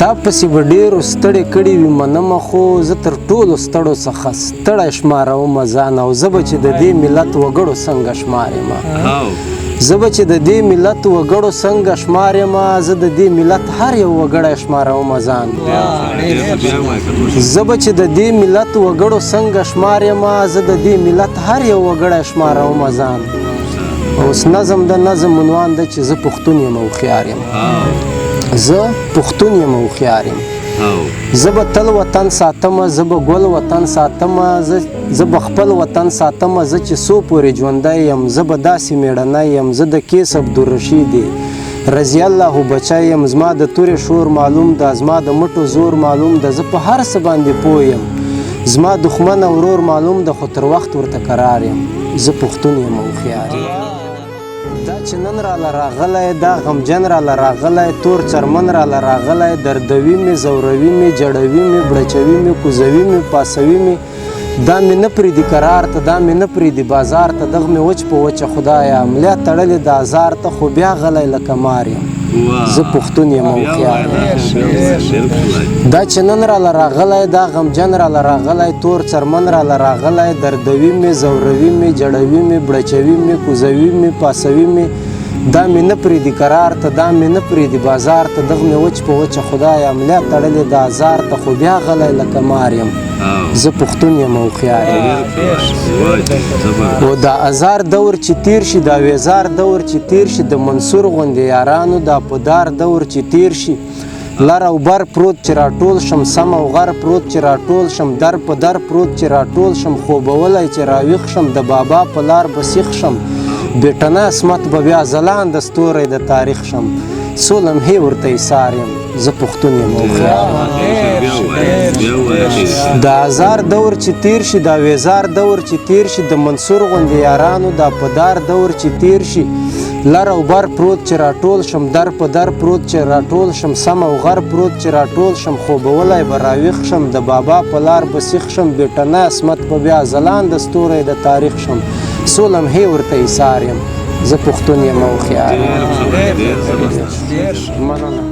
تا پسې به ډېرو ستړې کړي وي منمه خو زه تر ټولو ستړو څخه ستړی شمارومه ځان او زه به چې د دې ملت وګړو څنګه شمار یم زه به چې د دې ملت وګړو څنګه شمار یم زه د دې ملت هر یو وګړی شمارومه ځان زه به چې د دې ملت وګړو څنګه شمار یم زه د دې ملت هر یو وګړی شمارومه ځان اوس نظم د نظم عنوان ده چې زه پښتون یم او هوښیار یم زه پښتون یم او هوښیار یم زه به تل وطن ساتمه زه به ګل وطن ساتمه زه به خپل وطن ساتمه زه چې څو پورې ژوندی یم زه به داسې مېړنی یم زه د کیس عبدالرشید رضی الله بچی یم زما د تورې شور معلوم ده زما د مټو زور معلوم ده زه په هر څه باندې پوه یم زما دښمن او ورور معلوم ده خو تر وخت ورته قرار یم زه پښتون یم او هوښیار یم دا چې نن راله راغلی دا غمجن راله راغلی تور چرمن راله راغلی دردوي مې زوروي مې جړوي مې بړچوي مې کوزوي مې پاسوي مې دا مې نه پرېږدي قرار ته دا مې نه پرېږدي بازار ته دغه مې وچ په وچه خدایه ملا تړلې د ازار ته خو بیا غلی لکه مار یم زه پښتون یم او هوښیار یم دا چې نن راله راغلی دا غمجن راله راغلی تور چرمن راله راغلی دردوي مې زوروي مې جړوي مې بړچوي مې کوزوي مې پاسوي مې دا مې نه پرېږدي قرار ته دا مې نه پرېږدي بازار ته دغه مې وچ په وچه خدایه ملا تړلې د ازار ته خو بیا غلی لکه مار یم زه پښتون یم او هوښیار یم او دا ازار دور چې تیر شي دا ویزار دور چې تیر شي د منصور غوندې یارانو دا په دار دور چې تیر شي لر او بر پروت چې راټول شم سم او غر پروت چې راټول شم در په در پروت چې راټول شم خوبولی چې راویښ شم د بابا په لار به سیخ شم بیټنه عصمت به بیا ځلانده ستوری د تاریخ شم څو لمحې ورته ایثار یم زه پښتون یم او هوښیار د ازار دور چې تیر شي دا ویزار دور چې تیر شي د منصور غوندې یارانو دا په دار دور چې تیر شي لر او بر پروت چې راټول شم در په در پروت چې راټول شم سم او غر پروت چې راټول شم خوبولی به راویښ شم د بابا په لار به سیخ شم بیټنه عصمت به بیا ځلانده ستوری د تاریخ شم څو لمحې ورته ایثار یم زه پښتون یم او هوښیار یم مننه